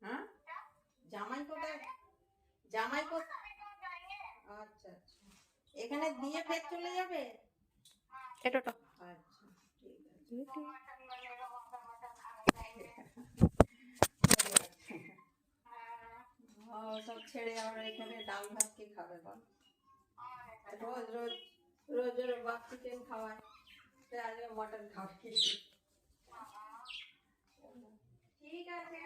হ্যাঁ জামাই কোথায়? জামাই কোথায়? আচ্ছা আচ্ছা, এখানে দিয়ে ফের চলে যাবে? এটা আচ্ছা ঠিক আছে। সব ছেড়ে আমরা এখানে ডাল ভাত কি খাবে বল? রোজ রোজ রোজ রোজ বাপ চিকেন খাওয়ায়, আজকে মটন খাওয়াই। ঠিক আছে।